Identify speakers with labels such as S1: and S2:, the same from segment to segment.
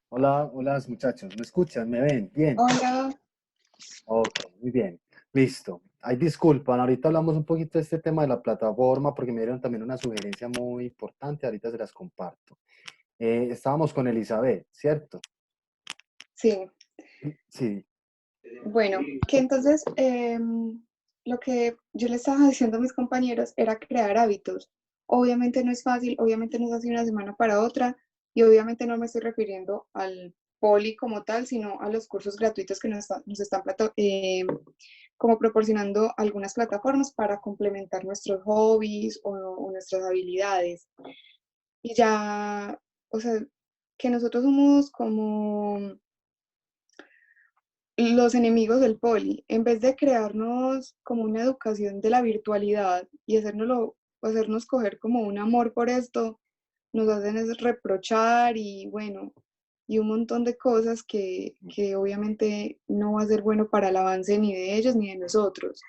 S1: Hola, hola muchachos, ¿me escuchan? ¿Me ven? Bien.
S2: Hola,
S1: Ok, muy bien. Listo. Ay, disculpan, ahorita hablamos un poquito de este tema de la plataforma porque me dieron también una sugerencia muy importante, ahorita se las comparto. Estábamos con Elizabeth, ¿cierto?
S2: sí.
S1: Sí.
S2: Bueno, que entonces lo que yo le estaba diciendo a mis compañeros era crear hábitos. Obviamente no es fácil, obviamente no es así una semana para otra y obviamente no me estoy refiriendo al poli como tal, sino a los cursos gratuitos que nos están como proporcionando algunas plataformas para complementar nuestros hobbies o nuestras habilidades. Y ya, o sea, que nosotros somos como los enemigos del poli, en vez de crearnos como una educación de la virtualidad y hacernos coger como un amor por esto, nos hacen es reprochar y bueno, y un montón de cosas que obviamente no va a ser bueno para el avance ni de ellos ni de nosotros.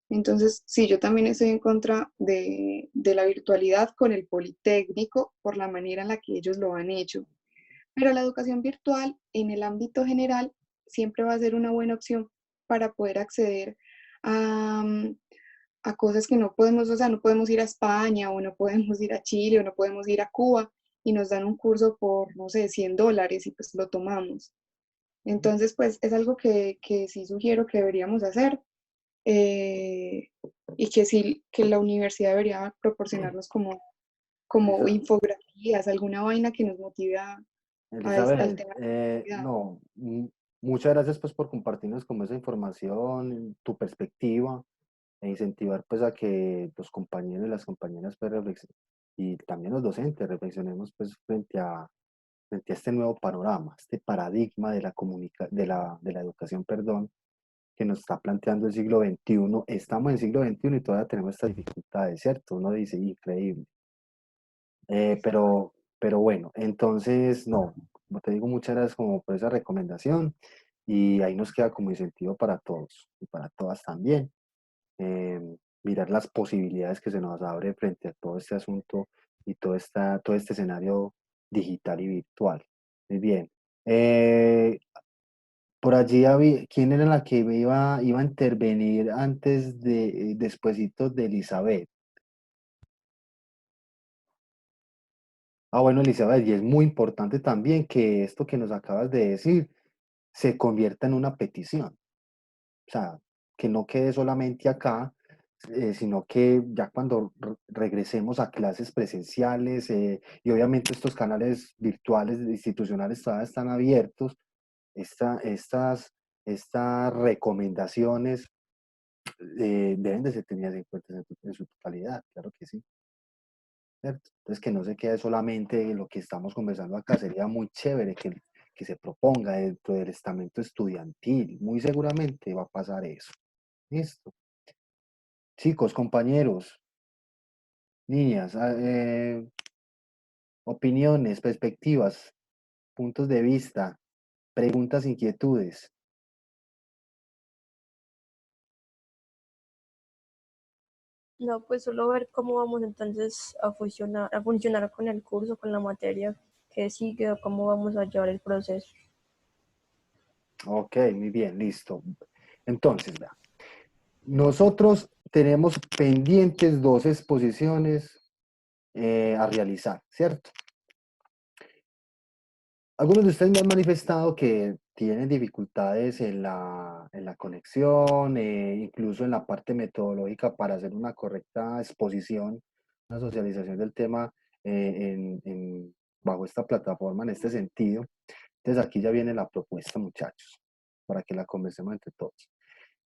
S2: Entonces, sí, yo también estoy en contra de la virtualidad con el Politécnico por la manera en la que ellos lo han hecho. Pero la educación virtual en el ámbito general siempre va a ser una buena opción para poder acceder a, a cosas que no podemos, o sea, no podemos ir a España o no podemos ir a Chile o no podemos ir a Cuba y nos dan un curso por, no sé, $100 y pues lo tomamos. Entonces, pues es algo que sí sugiero que deberíamos hacer eh, y que sí, que la universidad debería proporcionarnos como
S1: Elisa-
S2: infografías, alguna vaina que nos motive al
S1: Elizabeth,
S2: tema.
S1: no, muchas gracias pues por compartirnos como esa información, tu perspectiva e incentivar pues a que los compañeros y las compañeras pues y también los docentes reflexionemos pues frente a este nuevo panorama, este paradigma de la educación, perdón, que nos está planteando el siglo XXI. Estamos en el siglo XXI y todavía tenemos estas dificultades, ¿cierto? Uno dice, increíble. Eh, pero, pero bueno, entonces, no, como te digo, muchas gracias como por esa recomendación y ahí nos queda como incentivo para todos y para todas también. eh, Mirar las posibilidades que se nos abre frente a todo este asunto y todo este escenario digital y virtual. Muy bien. Eh, por allí había, ¿quién era la que iba a intervenir antes despuesito de Elizabeth? Ah, bueno, Elizabeth, y es muy importante también que esto que nos acabas de decir se convierta en una petición. O sea, que no quede solamente acá, sino que ya cuando regresemos a clases presenciales, y obviamente estos canales virtuales institucionales todavía están abiertos, esta- estas, estas recomendaciones deben de ser tenidas en cuenta en su totalidad, claro que sí, ¿cierto? Entonces que no se quede solamente lo que estamos conversando acá, sería muy chévere que se proponga dentro del estamento estudiantil, muy seguramente va a pasar eso. Listo. Chicos, compañeros, niñas, opiniones, perspectivas, puntos de vista, preguntas, inquietudes.
S3: No, pues solo ver cómo vamos entonces a funcionar con el curso, con la materia que sigue, o cómo vamos a llevar el proceso.
S1: Ok, muy bien, listo. Entonces, vea, nosotros tenemos pendientes dos exposiciones a realizar, ¿cierto? Algunos de ustedes me han manifestado que tienen dificultades en la conexión, incluso en la parte metodológica para hacer una correcta exposición, una socialización del tema bajo esta plataforma en este sentido. Entonces aquí ya viene la propuesta, muchachos, para que la conversemos entre todos.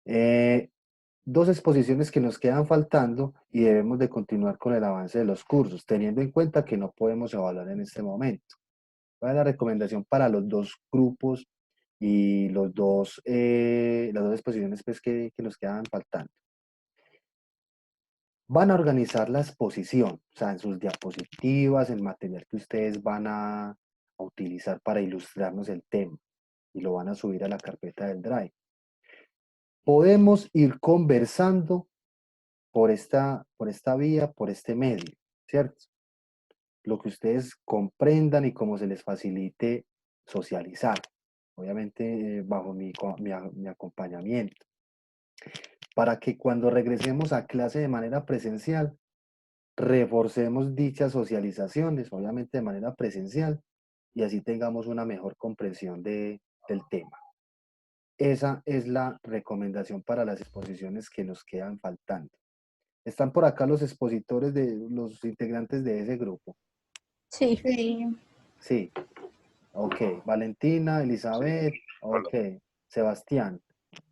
S1: Eh, Dos exposiciones que nos quedan faltando y debemos de continuar con el avance de los cursos, teniendo en cuenta que no podemos evaluar en este momento. ¿Cuál es la recomendación para los dos grupos y las dos exposiciones pues, que nos quedan faltando? Van a organizar la exposición, o sea, en sus diapositivas, el material que ustedes van a utilizar para ilustrarnos el tema y lo van a subir a la carpeta del Drive. Podemos ir conversando por esta vía, por este medio, ¿cierto? Lo que ustedes comprendan y cómo se les facilite socializar, obviamente bajo mi acompañamiento, para que cuando regresemos a clase de manera presencial, reforcemos dichas socializaciones, obviamente de manera presencial, y así tengamos una mejor comprensión del tema. Esa es la recomendación para las exposiciones que nos quedan faltando. ¿Están por acá los expositores de los integrantes de ese grupo?
S3: Sí.
S2: Sí.
S1: Sí. Ok. Valentina,
S4: Sí,
S1: Elizabeth,
S4: hola.
S1: ok. Sebastián.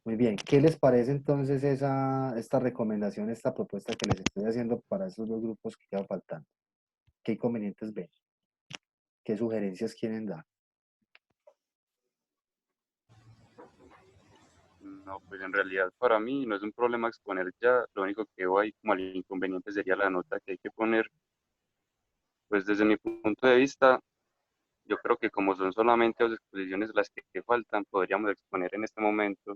S1: Muy bien. ¿Qué les parece entonces esta recomendación, esta propuesta que les estoy haciendo para estos dos grupos que quedan faltando? ¿Qué inconvenientes ven? ¿Qué sugerencias quieren dar?
S4: No, pues en realidad para mí no es un problema exponer ya, lo único que veo ahí como el inconveniente sería la nota que hay que poner. Pues desde mi punto de vista, yo creo que como son solamente dos exposiciones las que faltan, podríamos exponer en este momento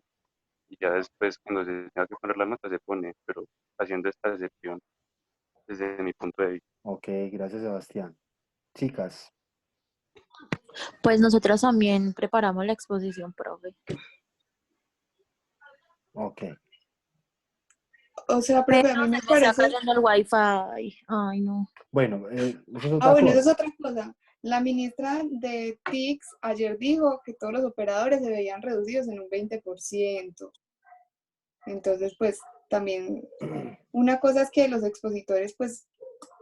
S4: y ya después cuando se tenga que poner la nota se pone, pero haciendo esta excepción desde mi punto de vista.
S1: Ok, gracias Sebastián. Chicas,
S5: Pues nosotros también preparamos la exposición, profe.
S1: ok.
S2: O sea, profe, a
S5: Pero
S2: mí
S5: se
S2: me
S5: me está
S2: parece.
S5: cayendo el wifi. Ay, no.
S1: Bueno, eso es
S2: Ah,
S1: otra
S2: bueno, esa es
S1: cosa.
S2: otra cosa. La ministra de TICS ayer dijo que todos los operadores se veían reducidos en un 20%. Entonces, pues también una cosa es que los expositores pues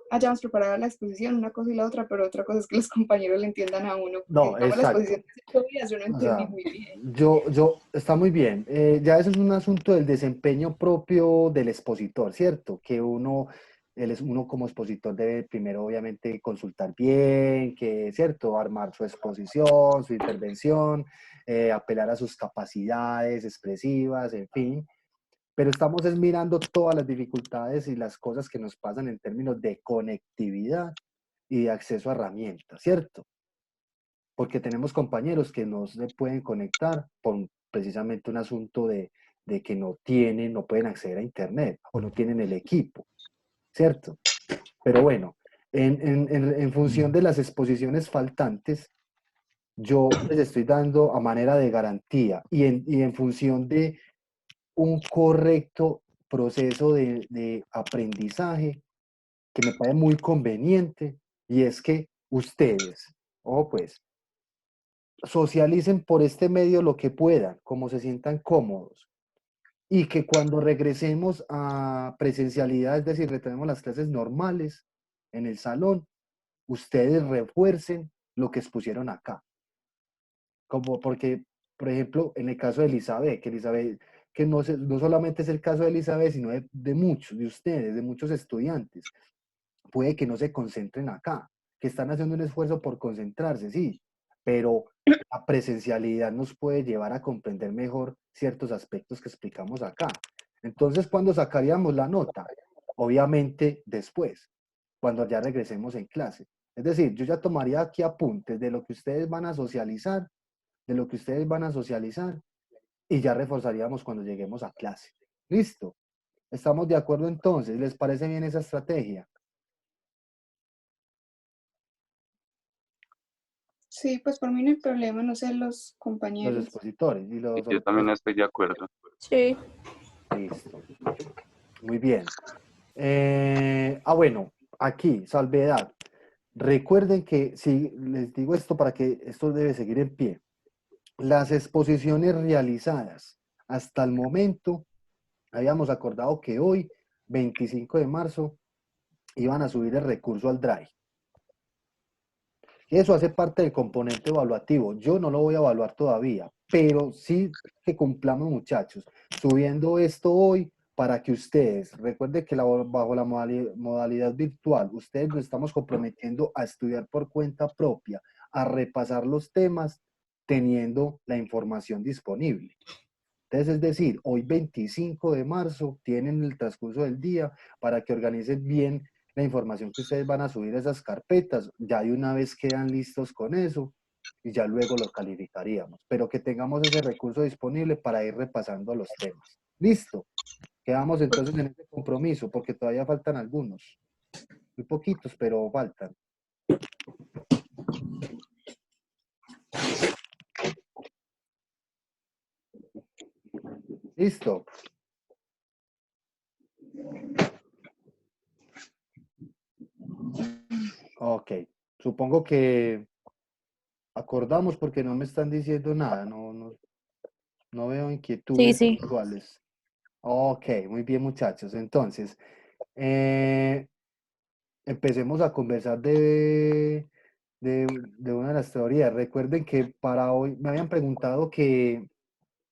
S2: hayamos preparado la exposición, una cosa y la otra, pero otra cosa es que los compañeros le entiendan a uno, porque
S1: No,
S2: digamos la
S1: exacto.
S2: exposición de 5 días yo no
S1: O
S2: entendí
S1: sea,
S2: muy bien.
S1: está muy bien. Ya eso es un asunto del desempeño propio del expositor, ¿cierto? Que uno como expositor debe primero, obviamente, consultar bien, que, ¿cierto? Armar su exposición, su intervención, apelar a sus capacidades expresivas, en fin. Pero estamos es mirando todas las dificultades y las cosas que nos pasan en términos de conectividad y de acceso a herramientas, ¿cierto? Porque tenemos compañeros que no se pueden conectar por precisamente un asunto de que no pueden acceder a Internet o no tienen el equipo, ¿cierto? Pero bueno, en función de las exposiciones faltantes, yo les estoy dando a manera de garantía y en función de un correcto proceso de aprendizaje que me parece muy conveniente, y es que ustedes, ojo pues, socialicen por este medio lo que puedan, como se sientan cómodos, y que cuando regresemos a presencialidad, es decir, retomemos las clases normales en el salón, ustedes refuercen lo que expusieron acá. Como porque, por ejemplo, en el caso de Elizabeth, que no solamente es el caso de Elizabeth, sino de muchos, de ustedes, de muchos estudiantes, puede que no se concentren acá, que están haciendo un esfuerzo por concentrarse, sí, pero la presencialidad nos puede llevar a comprender mejor ciertos aspectos que explicamos acá. Entonces, ¿cuándo sacaríamos la nota? Obviamente después, cuando ya regresemos en clase. Es decir, yo ya tomaría aquí apuntes de lo que ustedes van a socializar, y ya reforzaríamos cuando lleguemos a clase. ¿Listo? ¿Estamos de acuerdo entonces? ¿Les parece bien esa estrategia?
S2: Sí, pues por mí no hay problema, no sé, los
S1: Los
S2: compañeros.
S1: expositores y
S4: Y
S1: los
S4: yo
S1: otros.
S4: también estoy de acuerdo.
S3: Sí.
S1: Listo. Muy bien. Bueno, aquí, salvedad. Recuerden que, si les digo esto para que esto debe seguir en pie, las exposiciones realizadas hasta el momento, habíamos acordado que hoy, 25 de marzo, iban a subir el recurso al Drive. Eso hace parte del componente evaluativo. Yo no lo voy a evaluar todavía, pero sí que cumplamos, muchachos, subiendo esto hoy para que ustedes, recuerden que bajo la modalidad virtual, ustedes nos estamos comprometiendo a estudiar por cuenta propia, a repasar los temas teniendo la información disponible. Entonces, es decir, hoy 25 de marzo tienen el transcurso del día para que organicen bien la información que ustedes van a subir a esas carpetas. Ya de una vez quedan listos con eso y ya luego lo calificaríamos. Pero que tengamos ese recurso disponible para ir repasando los temas. Listo. Quedamos entonces en ese compromiso porque todavía faltan algunos. Muy poquitos, pero faltan. ¿Listo? Ok. Supongo que acordamos porque no me están diciendo nada, no veo
S5: Sí,
S1: inquietudes
S5: sí.
S1: iguales. Ok, muy bien, muchachos. Entonces, eh, empecemos a conversar de una de las teorías. Recuerden que para hoy me habían preguntado que,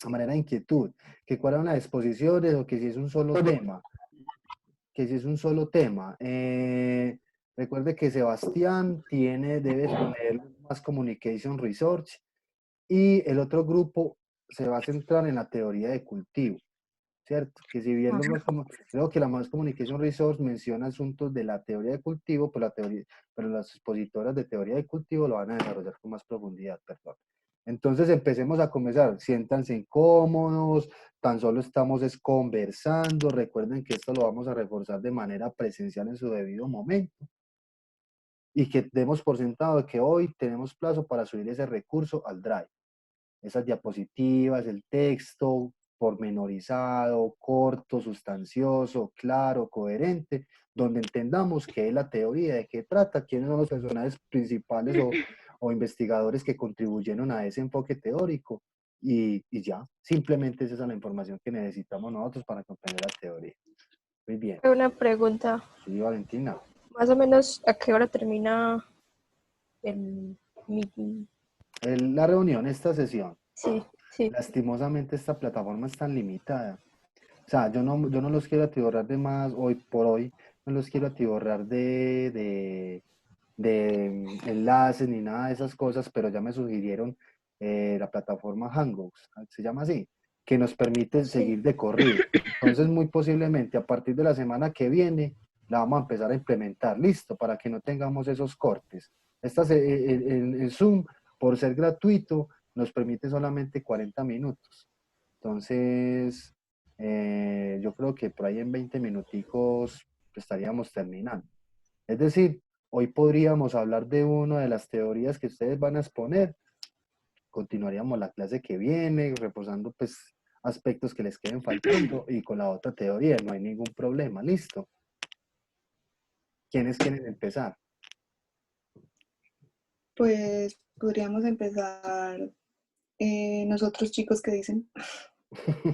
S1: a manera de inquietud, que cuáles eran las exposiciones o que si es un solo tema, que si es un solo tema. Recuerde que Sebastián debe poner más Communication Research y el otro grupo se va a centrar en la teoría de cultivo. ¿Cierto? Que si bien creo que la Mass Communication Resource menciona asuntos de la teoría de cultivo, pero las expositoras de teoría de cultivo lo van a desarrollar con más profundidad, perdón. Entonces empecemos a comenzar, siéntanse incómodos, tan solo estamos conversando, recuerden que esto lo vamos a reforzar de manera presencial en su debido momento y que demos por sentado que hoy tenemos plazo para subir ese recurso al Drive. Esas diapositivas, el texto pormenorizado, corto, sustancioso, claro, coherente, donde entendamos qué es la teoría, de qué trata, quiénes son los personajes principales o investigadores que contribuyeron a ese enfoque teórico y ya, simplemente esa es la información que necesitamos nosotros para comprender la teoría. Muy bien.
S3: Una pregunta,
S1: Sí, Valentina.
S3: más o menos, ¿a qué hora termina el meeting?
S1: La reunión, esta sesión,
S3: Sí, sí.
S1: lastimosamente esta plataforma es tan limitada. O sea, yo no los quiero atiborrar de más hoy por hoy, no los quiero atiborrar de enlaces ni nada de esas cosas, pero ya me sugirieron la plataforma Hangouts, se llama así, que nos permite
S3: Sí.
S1: seguir de corrido. Entonces, muy posiblemente a partir de la semana que viene la vamos a empezar a implementar, listo, para que no tengamos esos cortes. El Zoom, por ser gratuito, nos permite solamente 40 minutos. Entonces, yo creo que por ahí en 20 minuticos estaríamos terminando. Es decir, hoy podríamos hablar de una de las teorías que ustedes van a exponer. Continuaríamos la clase que viene, reposando pues aspectos que les queden faltando y con la otra teoría, no hay ningún problema. ¿Listo? ¿Quiénes quieren empezar?
S2: Pues podríamos empezar nosotros chicos que dicen.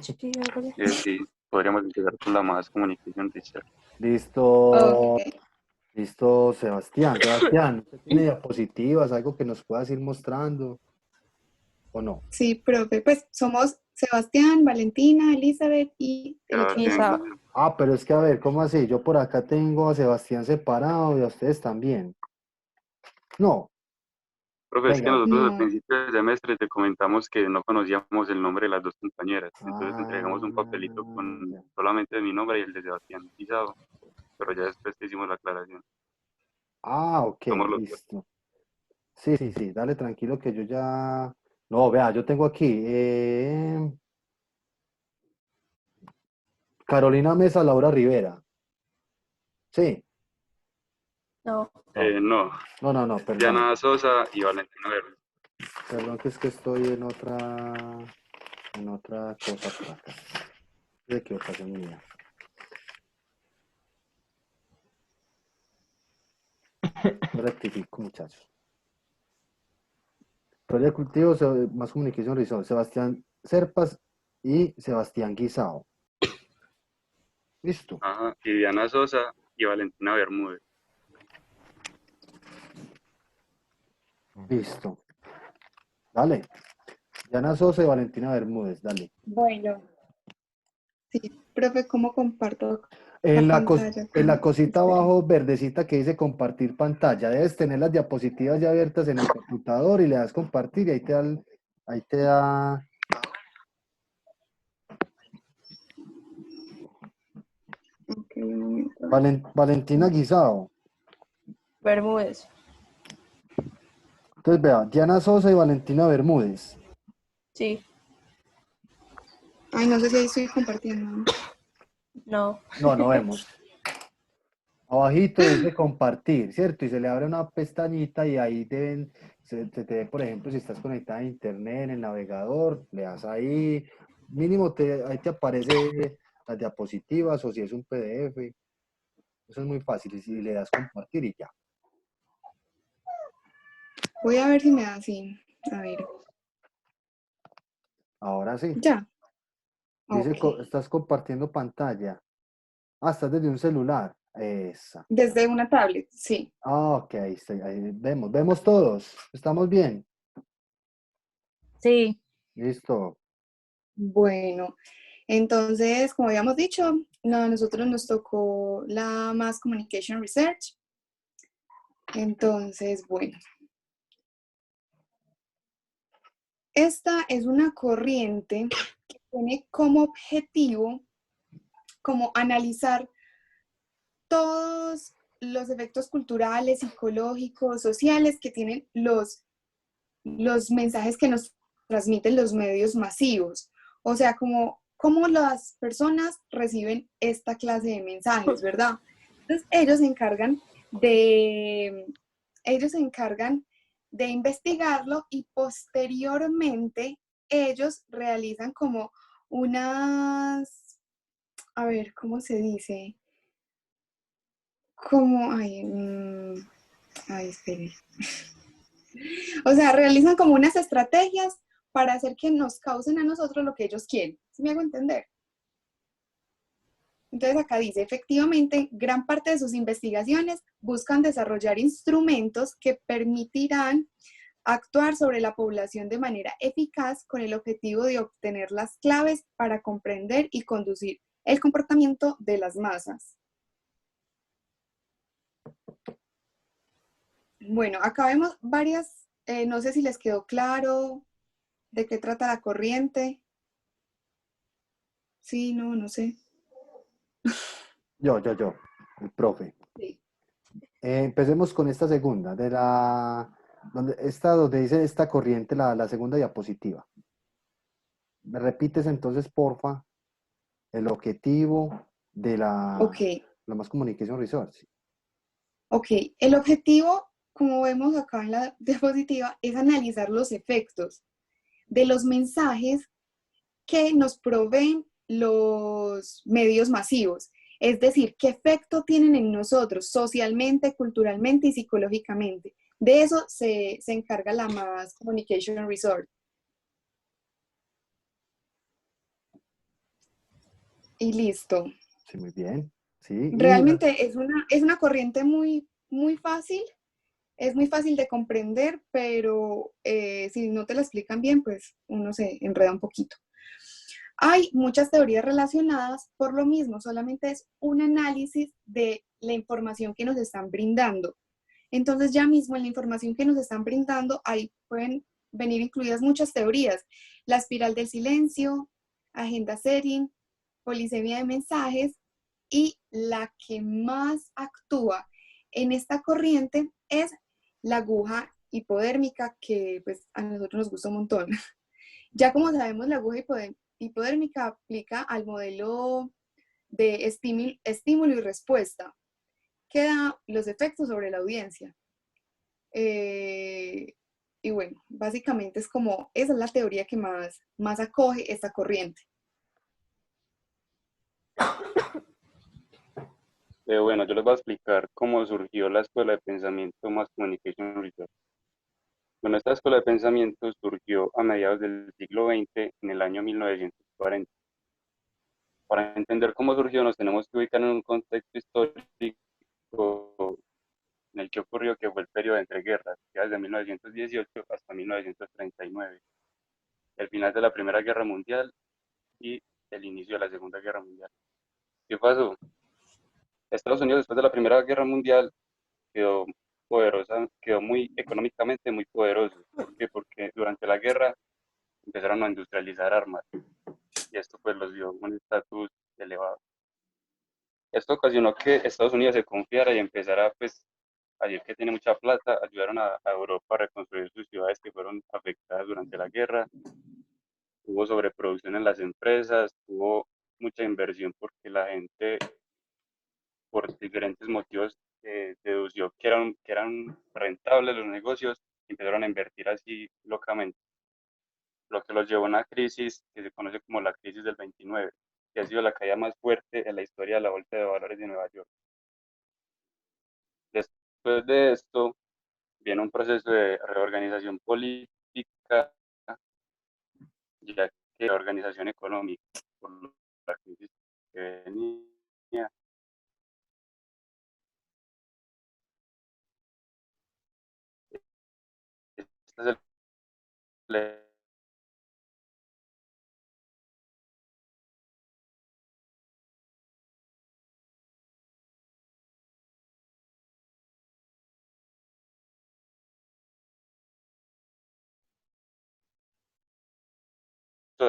S3: Sí, hágale.
S4: Sí, podríamos empezar con la más Communication Research.
S1: Listo,
S2: Ok,
S1: listo, Sebastián. Sebastián, ¿usted tiene diapositivas, algo que nos puedas ir mostrando o no?
S2: sí, profe, pues somos Sebastián, Valentina, Elizabeth y el otro
S4: Sebastián,
S3: Isa,
S2: compañero.
S1: Ah, pero es que a ver, ¿cómo así? Yo por acá tengo a Sebastián separado y a ustedes también. No,
S4: profe, es que
S1: venga.
S4: nosotros al
S2: No,
S4: principio del semestre te comentamos que no conocíamos el nombre de las dos compañeras, entonces te entregamos un
S1: Ah,
S4: papelito con
S1: ya.
S4: solamente mi nombre y el de Sebastián Pisado, pero ya después te hicimos la aclaración.
S1: Ah, ok,
S4: Somos los dos.
S1: listo. Sí, sí, sí, dale tranquilo que yo ya... No, vea, yo tengo aquí Carolina Mesa, Laura Rivera. Sí,
S3: no.
S1: no,
S4: No,
S1: no, perdón.
S4: Diana Sosa y Valentina Verde.
S1: Perdón que es que estoy en otra cosa por acá. De equivocación mía. Rectifico, muchachos. Proyecto Cultivo, más Comunicación Rizón, Sebastián Serpas y Sebastián Guisao. Listo.
S4: Ajá, y Diana Sosa y Valentina Bermúdez.
S1: Listo. Dale. Diana Sosa y Valentina Bermúdez, dale.
S2: bueno, sí, profe, ¿cómo comparto la pantalla
S1: En la
S2: con
S1: cosita
S2: ustedes?
S1: abajo verdecita que dice compartir pantalla, debes tener las diapositivas ya abiertas en el computador y le das compartir y ahí te da,
S2: Ok, un momento.
S1: Valentina Guisao.
S3: Bermúdez.
S1: Entonces vea, Diana Sosa y Valentina Bermúdez.
S3: Sí,
S2: Ay, no sé si ahí estoy compartiendo.
S3: no.
S1: No vemos. Abajito dice compartir, ¿cierto? Y se le abre una pestañita y ahí deben, se te ve, por ejemplo, si estás conectada a internet, en el navegador, le das ahí, mínimo ahí te aparece las diapositivas o si es un PDF. Eso es muy fácil, y si le das compartir y ya.
S2: Voy a ver si me da así. A ver,
S1: Ahora sí.
S2: ya.
S1: Dice,
S2: Ok.
S1: estás compartiendo pantalla. Ah, estás desde un celular. Esa.
S2: Desde una tablet, sí.
S1: Ah, ok, ahí vemos todos. ¿Estamos bien?
S5: Sí,
S1: Listo.
S2: Bueno, entonces, como habíamos dicho, no, a nosotros nos tocó la Mass Communication Research. Entonces, bueno, esta es una corriente que tiene como objetivo como analizar todos los efectos culturales, psicológicos, sociales que tienen los mensajes que nos transmiten los medios masivos. O sea, cómo las personas reciben esta clase de mensajes, ¿verdad? Entonces, ellos se encargan de investigarlo y posteriormente ellos realizan como unas, a ver, ¿cómo se dice? Como, espere. O sea, realizan como unas estrategias para hacer que nos causen a nosotros lo que ellos quieren. ¿Sí me hago entender? Entonces acá dice, efectivamente, gran parte de sus investigaciones buscan desarrollar instrumentos que permitirán actuar sobre la población de manera eficaz con el objetivo de obtener las claves para comprender y conducir el comportamiento de las masas. Bueno, acá vemos varias, no sé si les quedó claro de qué trata la corriente. Sí, no, no sé.
S1: Yo, el profe.
S2: Sí.
S1: Empecemos con esta segunda, donde dice esta corriente, la segunda diapositiva. ¿Me repites entonces, porfa, el objetivo de
S2: Ok,
S1: la Mass Communication Research?
S2: ok. El objetivo, como vemos acá en la diapositiva, es analizar los efectos de los mensajes que nos proveen los medios masivos. Es decir, qué efecto tienen en nosotros socialmente, culturalmente y psicológicamente. De eso se encarga la Mass Communication Research. Y listo.
S1: Sí, muy bien. Sí, y
S2: Realmente es una corriente muy, muy fácil, es muy fácil de comprender, pero si no te la explican bien, pues uno se enreda un poquito. Hay muchas teorías relacionadas, por lo mismo, solamente es un análisis de la información que nos están brindando. Entonces ya mismo en la información que nos están brindando, ahí pueden venir incluidas muchas teorías. La espiral del silencio, agenda setting, polisemia de mensajes, y la que más actúa en esta corriente es la aguja hipodérmica, que pues a nosotros nos gusta un montón. Ya como sabemos, la aguja hipodérmica aplica al modelo de estímulo y respuesta, que da los efectos sobre la audiencia. Y bueno, básicamente es como, esa es la teoría que más acoge esta corriente.
S4: Bueno, yo les voy a explicar cómo surgió la Escuela de Pensamiento Mass Communication Research. Bueno, esta escuela de pensamiento surgió a mediados del siglo XX, en el año 1940. Para entender cómo surgió, nos tenemos que ubicar en un contexto histórico en el que ocurrió, que fue el periodo entre guerras, que desde 1918 hasta 1939, el final de la Primera Guerra Mundial y el inicio de la Segunda Guerra Mundial. ¿Qué pasó? Estados Unidos, después de la Primera Guerra Mundial, quedó poderosa, quedó muy económicamente muy poderoso. ¿Por qué? Porque durante la guerra empezaron a industrializar armas y esto pues los dio un estatus elevado. Esto ocasionó que Estados Unidos se confiara y empezara pues a decir que tiene mucha plata. Ayudaron a Europa a reconstruir sus ciudades que fueron afectadas durante la guerra. Hubo sobreproducción en las empresas, hubo mucha inversión porque la gente, por diferentes motivos, dedució que eran rentables los negocios empezaron a invertir así locamente, lo que los llevó a una crisis que se conoce como la crisis del 29, que ha sido la caída más fuerte en la historia de la Bolsa de Valores de Nueva York. Después de esto, viene un proceso de reorganización política, ya que la organización económica, por la crisis que venía, esta es el de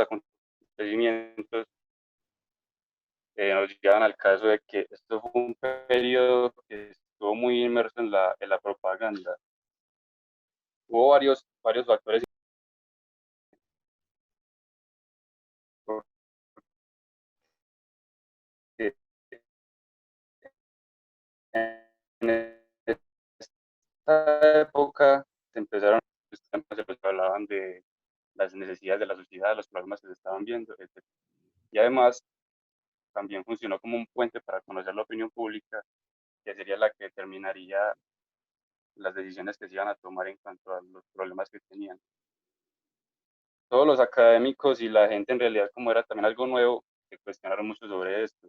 S4: acontecimientos nos llevan al caso de que esto fue un periodo que estuvo muy inmerso en la propaganda. Hubo varios factores que en esta época se empezaron, se hablaban de las necesidades de la sociedad, los problemas que se estaban viendo, etc. Y además también funcionó como un puente para conocer la opinión pública, que sería la que determinaría las decisiones que se iban a tomar en cuanto a los problemas que tenían. Todos los académicos y la gente en realidad, como era también algo nuevo, se cuestionaron mucho sobre esto.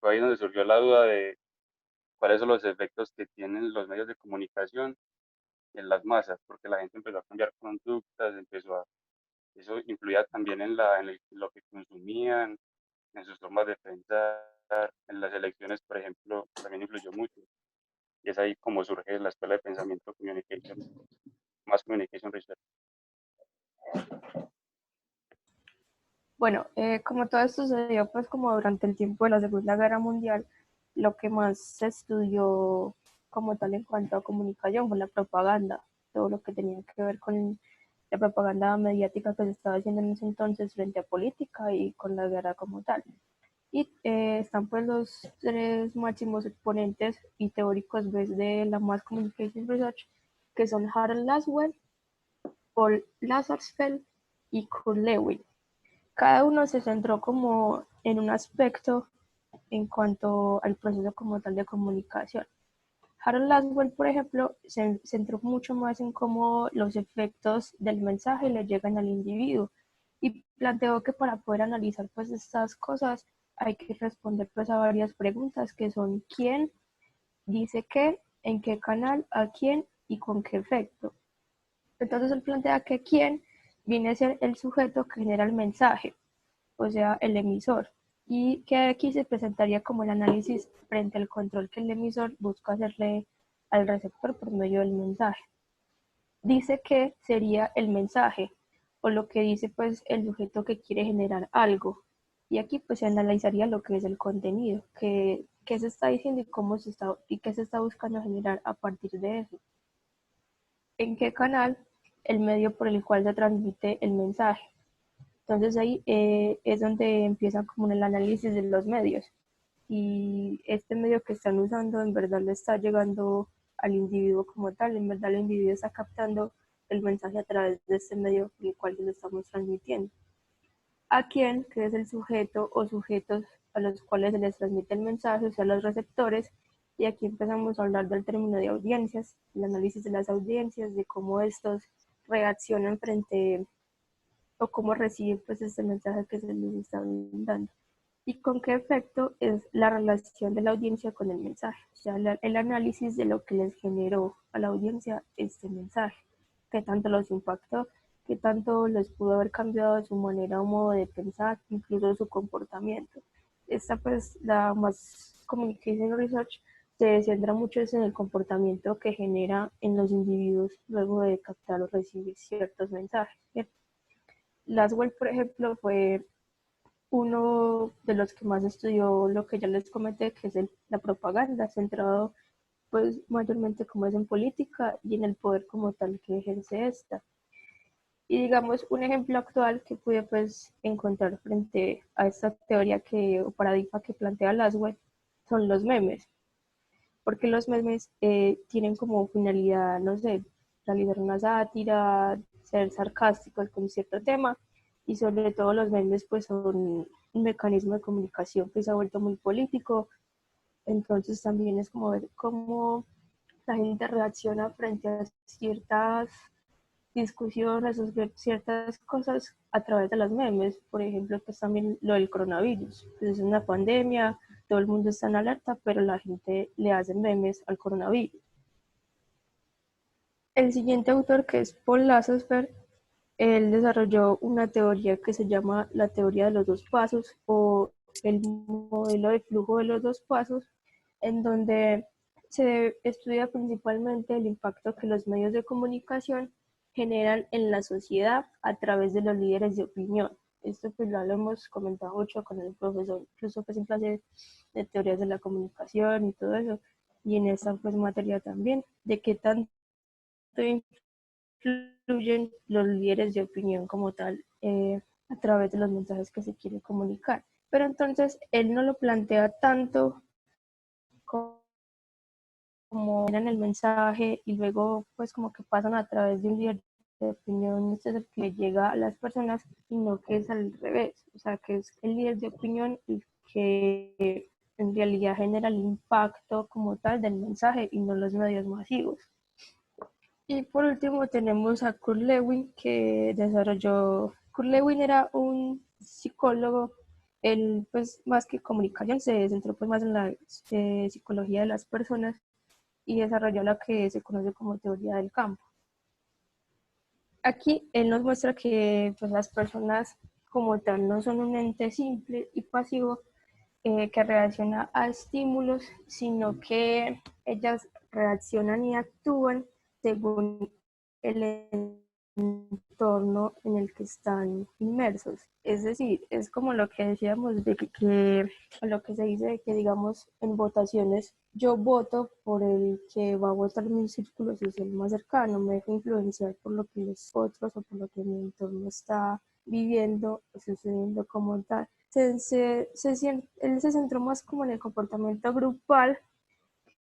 S4: Fue ahí donde surgió la duda de cuáles son los efectos que tienen los medios de comunicación en las masas, porque la gente empezó a cambiar conductas, eso influía también en lo que consumían, en sus formas de pensar, en las elecciones, por ejemplo, también influyó mucho. Y es ahí como surge la Escuela de Pensamiento Communication, Mass Communication Research.
S3: Bueno, como todo esto se dio pues como durante el tiempo de la Segunda Guerra Mundial, lo que más se estudió como tal en cuanto a comunicación fue la propaganda, todo lo que tenía que ver con la propaganda mediática que se estaba haciendo en ese entonces frente a política y con la guerra como tal. Y están pues los tres máximos exponentes y teóricos pues, de la Mass Communication Research, que son Harold Laswell, Paul Lazarsfeld y Kurt Lewin. Cada uno se centró como en un aspecto en cuanto al proceso como tal de comunicación. Harold Laswell, por ejemplo, se centró mucho más en cómo los efectos del mensaje le llegan al individuo y planteó que para poder analizar pues estas cosas hay que responder pues a varias preguntas que son quién, dice qué, en qué canal, a quién y con qué efecto. Entonces él plantea que quién viene a ser el sujeto que genera el mensaje, o sea, el emisor, y que aquí se presentaría como el análisis frente al control que el emisor busca hacerle al receptor por medio del mensaje. Dice que sería el mensaje, o lo que dice pues el sujeto que quiere generar algo, y aquí pues se analizaría lo que es el contenido, qué se está diciendo y cómo se está, y qué se está buscando generar a partir de eso. En qué canal, el medio por el cual se transmite el mensaje. Entonces ahí es donde empieza como el análisis de los medios. Y este medio que están usando en verdad le está llegando al individuo como tal, en verdad el individuo está captando el mensaje a través de este medio por el cual se lo estamos transmitiendo. A quién, que es el sujeto o sujetos a los cuales se les transmite el mensaje, o sea, los receptores, y aquí empezamos a hablar del término de audiencias, el análisis de las audiencias, de cómo estos reaccionan frente o cómo reciben pues este mensaje que se les está dando y con qué efecto es la relación de la audiencia con el mensaje, o sea, el análisis de lo que les generó a la audiencia este mensaje, qué tanto los impactó, qué tanto les pudo haber cambiado su manera o modo de pensar, incluso su comportamiento. Esta pues la más communication research se centra mucho en el comportamiento que genera en los individuos luego de captar o recibir ciertos mensajes. ¿Bien? Laswell, por ejemplo, fue uno de los que más estudió lo que ya les comenté, que es la propaganda, centrado pues mayormente como es en política y en el poder como tal que ejerce esta. Y digamos, un ejemplo actual que pude pues encontrar frente a esta teoría o paradigma que plantea Laswell son los memes, porque los memes tienen como finalidad, no sé, realizar una sátira, ser sarcásticos con cierto tema, y sobre todo los memes pues son un mecanismo de comunicación que se ha vuelto muy político. Entonces también es como ver cómo la gente reacciona frente a ciertas discusiones o ciertas cosas a través de los memes. Por ejemplo, pues también lo del coronavirus. Pues es una pandemia, todo el mundo está en alerta, pero la gente le hace memes al coronavirus. El siguiente autor, que es Paul Lazarsfeld, él desarrolló una teoría que se llama la teoría de los dos pasos o el modelo de flujo de los dos pasos, en donde se estudia principalmente el impacto que los medios de comunicación generan en la sociedad a través de los líderes de opinión. Esto pues lo hemos comentado mucho con el profesor, incluso pues en clase de teorías de la comunicación y todo eso, y en esta pues materia también, de qué tanto influyen los líderes de opinión como tal a través de los mensajes que se quiere comunicar. Pero entonces él no lo plantea tanto como en el mensaje y luego pues como que pasan a través de un líder de opinión, este es el que le llega a las personas, sino que es al revés, o sea que es el líder de opinión el que en realidad genera el impacto como tal del mensaje y no los medios masivos. Y por último tenemos a Kurt Lewin, que desarrolló, Kurt Lewin era un psicólogo, él pues más que comunicación se centró pues más en la psicología de las personas y desarrolló la que se conoce como teoría del campo. Aquí él nos muestra que pues, las personas como tal no son un ente simple y pasivo que reacciona a estímulos, sino que ellas reaccionan y actúan según el entorno en el que están inmersos. Es decir, es como lo que decíamos de que lo que se dice de que, digamos, en votaciones yo voto por el que va a votar en mi círculo social más cercano, me dejo influenciar por lo que los otros o por lo que mi entorno está viviendo o sucediendo como tal. Él se centró más como en el comportamiento grupal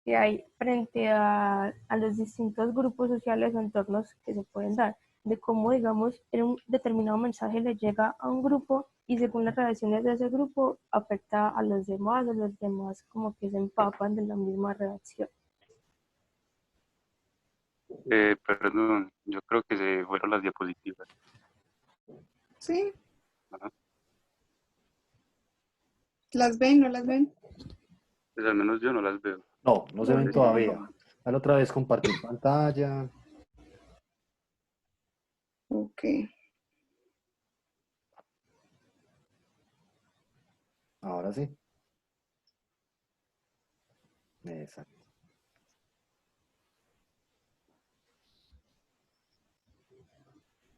S3: que hay frente a los distintos grupos sociales o entornos que se pueden dar, de cómo, digamos, en un determinado mensaje le llega a un grupo y según las reacciones de ese grupo afecta a los demás como que se empapan de la misma reacción.
S4: Perdón, yo creo que se fueron las diapositivas.
S2: Sí,
S4: Ajá.
S2: ¿las ven? ¿No las ven?
S4: Pues al menos yo no las veo.
S1: No, no se
S2: No,
S1: ven
S2: yo
S1: todavía.
S2: tampoco.
S1: Dale otra vez compartir pantalla.
S2: Ok.
S1: Ahora sí. Exacto.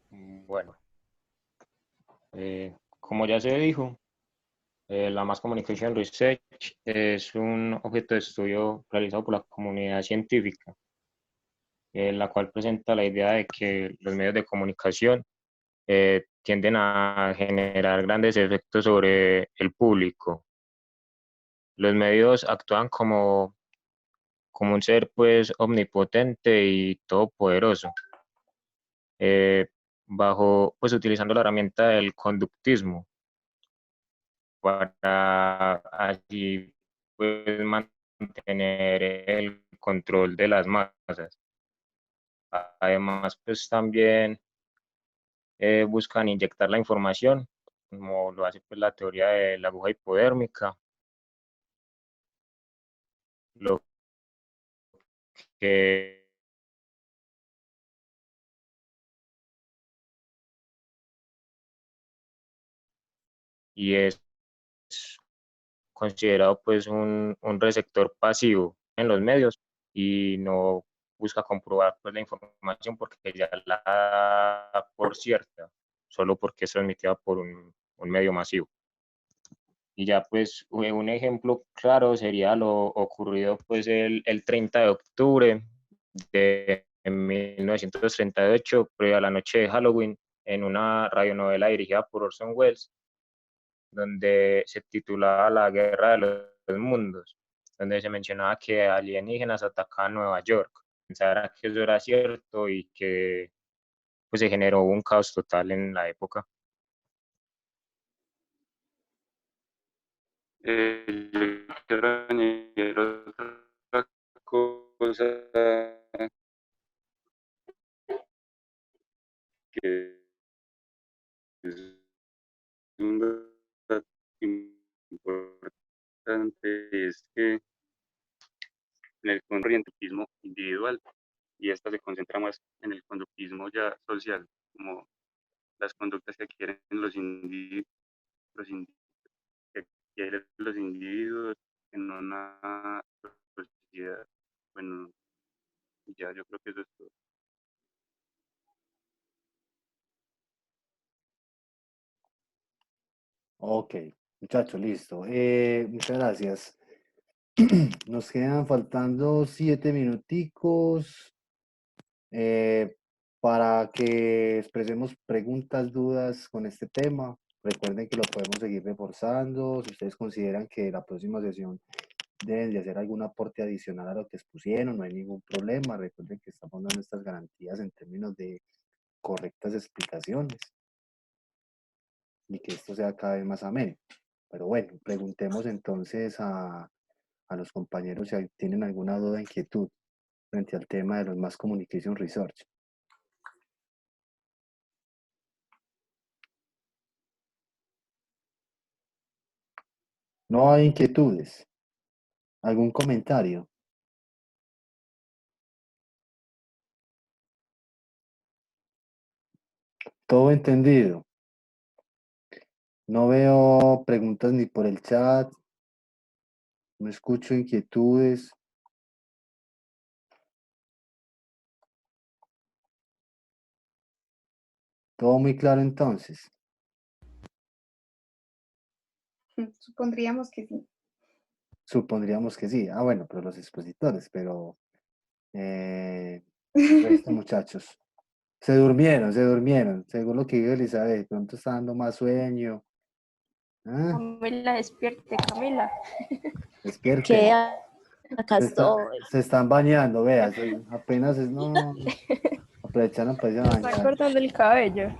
S6: Bueno, como ya se dijo, la Mass Communication Research es un objeto de estudio realizado por la comunidad científica, la cual presenta la idea de que los medios de comunicación tienden a generar grandes efectos sobre el público. Los medios actúan como un ser pues omnipotente y todopoderoso, eh, pues utilizando la herramienta del conductismo para así pues mantener el control de las masas. Además, pues también buscan inyectar la información, como lo hace pues la teoría de la aguja hipodérmica, lo que y es considerado pues un receptor pasivo en los medios y no busca comprobar pues la información porque ya la da por cierta, solo porque es transmitida por un medio masivo. Y ya pues un ejemplo claro sería lo ocurrido pues el 30 de octubre de 1938, previo a la noche de Halloween, en una radionovela dirigida por Orson Welles, donde se titulaba La Guerra de los Mundos, donde se mencionaba que alienígenas atacaban Nueva York. pensara que eso era cierto y que pues se generó un caos total en la época.
S4: Yo quiero añadir otra cosa que es un dato importante, es que en el conductismo individual y esta se concentra más en el conductismo ya social, como las conductas que quieren los que quieren los individuos en una sociedad. Bueno, ya yo creo que eso es todo.
S1: Ok, muchachos, listo. Muchas gracias. Nos quedan faltando 7 minuticos para que expresemos preguntas, dudas con este tema. Recuerden que lo podemos seguir reforzando. Si ustedes consideran que la próxima sesión deben de hacer algún aporte adicional a lo que expusieron, no hay ningún problema. Recuerden que estamos dando estas garantías en términos de correctas explicaciones y que esto sea cada vez más ameno. Pero bueno, preguntemos entonces a los compañeros si tienen alguna duda o inquietud frente al tema de los Mass Communication Research. No hay inquietudes. ¿Algún comentario? Todo entendido. No veo preguntas ni por el chat. No escucho inquietudes. Todo muy claro entonces.
S2: Supondríamos que sí.
S1: Supondríamos que sí. Ah, bueno, pero los expositores, pero el resto, muchachos. Se durmieron. Según lo que dijo Elizabeth, de pronto está dando más sueño. ¿Ah?
S3: Camila, despierte, Camila.
S1: Despierten.
S5: Que acá estoy.
S1: Se están bañando, veas. Apenas es, no. Aprovecharon para irse a
S3: Se está
S1: bañar.
S3: cortando el cabello.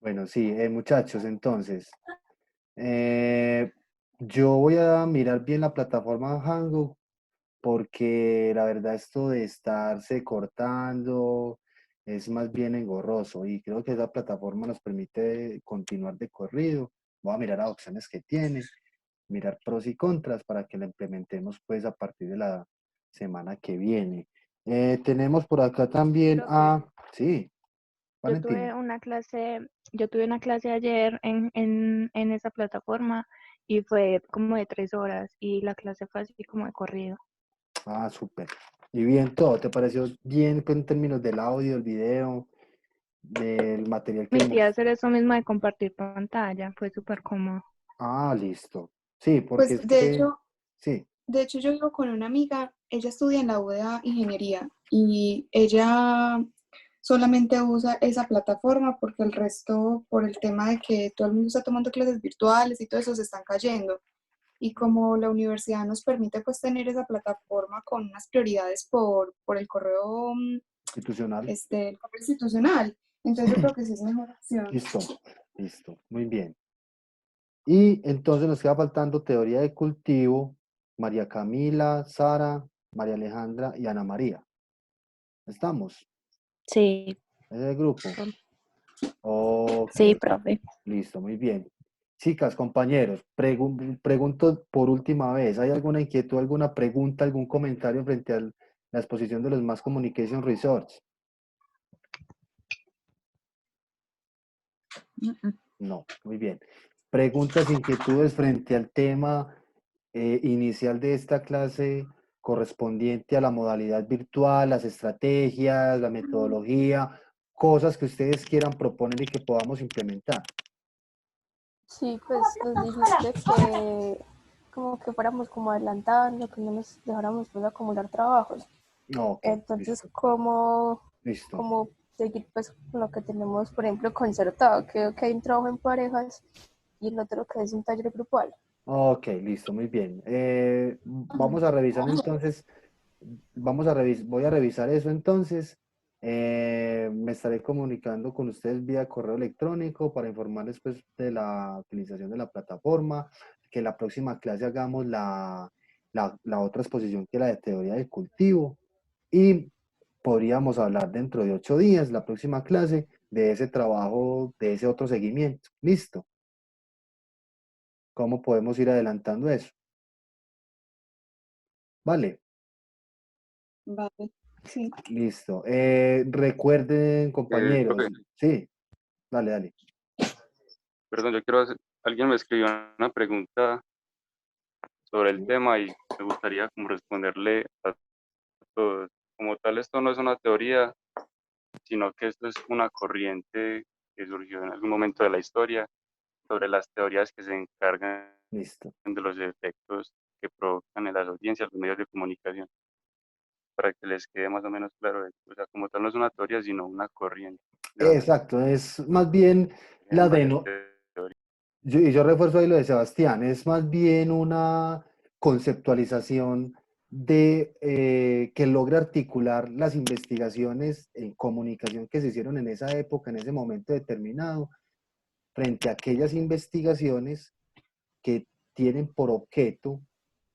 S1: Bueno, sí, muchachos, entonces. Yo voy a mirar bien la plataforma Hangout porque la verdad esto de estarse cortando es más bien engorroso y creo que esa plataforma nos permite continuar de corrido. Voy a mirar las opciones que tiene, mirar pros y contras para que la implementemos pues a partir de la semana que viene. Tenemos por acá también a... Sí,
S7: Yo
S1: Valentina.
S7: tuve una clase ayer en esa plataforma y fue como de 3 horas y la clase fue así como de corrido.
S1: Ah, súper. Y bien todo, ¿te pareció bien pues, en términos del audio, del video, del material que
S7: Permitía
S1: hemos...
S7: hacer eso mismo de compartir pantalla, fue súper cómodo.
S1: Ah, listo. Sí, porque
S2: Pues
S1: es que... Sí,
S2: de hecho yo vivo con una amiga, ella estudia en la UDA Ingeniería y ella solamente usa esa plataforma porque el resto, por el tema de que todo el mundo está tomando clases virtuales y todo eso, se están cayendo. Y como la universidad nos permite pues tener esa plataforma con unas prioridades por el correo,
S1: institucional.
S2: el correo institucional, entonces yo creo que sí es mejor opción.
S1: Listo, muy bien. Y entonces nos queda faltando teoría de cultivo, María Camila, Sara, María Alejandra y Ana María. ¿Estamos?
S5: Sí,
S1: ¿Es el grupo? Ok,
S5: sí, profe.
S1: listo, muy bien. Chicas, compañeros, pregunto por última vez, ¿hay alguna inquietud, alguna pregunta, algún comentario frente a la exposición de los Mass Communication Research? No, muy bien. Preguntas, inquietudes frente al tema inicial de esta clase correspondiente a la modalidad virtual, las estrategias, la metodología, cosas que ustedes quieran proponer y que podamos implementar.
S3: Sí, pues nos dijiste que como que fuéramos como adelantando, que no nos dejáramos pues acumular trabajos.
S1: No, ok,
S3: Entonces,
S1: listo. Listo.
S3: ¿cómo seguir pues con lo que tenemos, por ejemplo, concertado? Creo que hay un trabajo en parejas y el otro que es un taller grupal.
S1: Ok, listo, muy bien. Vamos a revisar entonces, voy a revisar eso entonces. Me estaré comunicando con ustedes vía correo electrónico para informarles pues de la utilización de la plataforma, que la próxima clase hagamos la otra exposición que era de teoría del cultivo y podríamos hablar dentro de 8 días, la próxima clase, de ese trabajo, de ese otro seguimiento. Listo. ¿Cómo podemos ir adelantando eso? Vale,
S2: Vale, sí.
S1: listo. Recuerden, compañeros.
S4: Profe,
S1: Sí, dale, dale.
S4: perdón, yo quiero hacer, alguien me escribió una pregunta sobre el tema y me gustaría como responderle a todos. Como tal, esto no es una teoría, sino que esto es una corriente que surgió en algún momento de la historia sobre las teorías que se encargan
S1: Listo.
S4: de los efectos que provocan en las audiencias los medios de comunicación, para que les quede más o menos claro. O sea, como tal no es una teoría, sino una corriente de donde
S1: Exacto, es más bien la
S4: vienen
S1: de
S4: varias
S1: no,
S4: teorías.
S1: y yo refuerzo ahí lo de Sebastián, es más bien una conceptualización de que logra articular las investigaciones en comunicación que se hicieron en esa época, en ese momento determinado, frente a aquellas investigaciones que tienen por objeto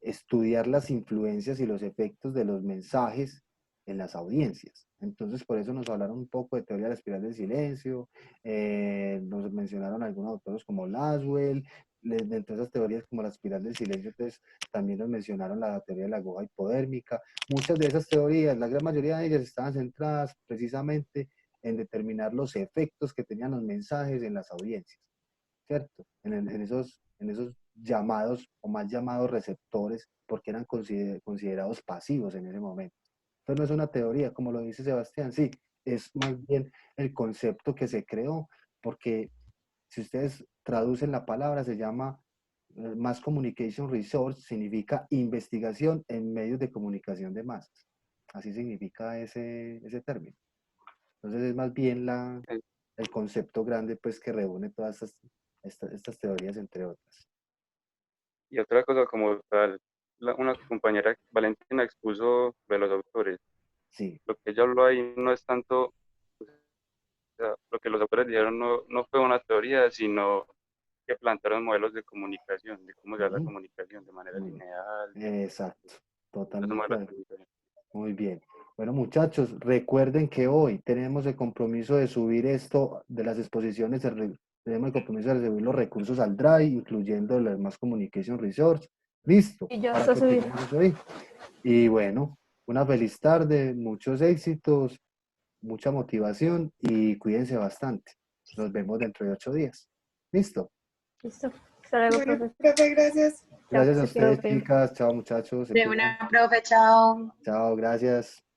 S1: estudiar las influencias y los efectos de los mensajes en las audiencias. Entonces, por eso nos hablaron un poco de teoría de la espiral del silencio, nos mencionaron algunos autores como Laswell, dentro de esas teorías como la espiral del silencio, entonces también nos mencionaron la teoría de la aguja hipodérmica. Muchas de esas teorías, la gran mayoría de ellas estaban centradas precisamente en determinar los efectos que tenían los mensajes en las audiencias. ¿Cierto? En esos llamados o mal llamados receptores, porque eran considerados pasivos en ese momento. Entonces no es una teoría, como lo dice Sebastián, sí, es más bien el concepto que se creó, porque si ustedes traducen la palabra, se llama Mass Communication Resource, significa investigación en medios de comunicación de masas. Así significa ese término. Entonces es más bien el concepto grande pues que reúne todas estas teorías, entre otras.
S4: Y otra cosa como tal, una compañera, Valentina, expuso de los autores.
S1: Sí.
S4: Lo que ella habló ahí no es tanto, o sea, lo que los autores dijeron no fue una teoría, sino que plantearon modelos de comunicación, de cómo se da la
S1: Ujú.
S4: comunicación de manera
S1: Muy-
S4: lineal,
S1: Exacto,
S4: esos
S1: totalmente.
S4: modelos de comunicación.
S1: Muy bien. Bueno, muchachos, recuerden que hoy tenemos el compromiso de subir esto de las exposiciones, tenemos el compromiso de subir los recursos al Drive, incluyendo el Mass Communication Resource. Listo,
S3: Y ya
S1: para
S3: está
S1: que
S3: subido.
S1: tengamos eso ahí. Y bueno, una feliz tarde, muchos éxitos, mucha motivación y cuídense bastante. Nos vemos dentro de 8 días. ¿Listo?
S3: Listo. Hasta luego,
S2: Bueno,
S3: profe.
S2: profe, gracias.
S3: Chao, que
S1: Gracias a
S3: se cuiden.
S1: ustedes, chicas. Chao, muchachos. Se
S8: De
S1: cuidan.
S8: una, profe, chao.
S1: Chao, gracias.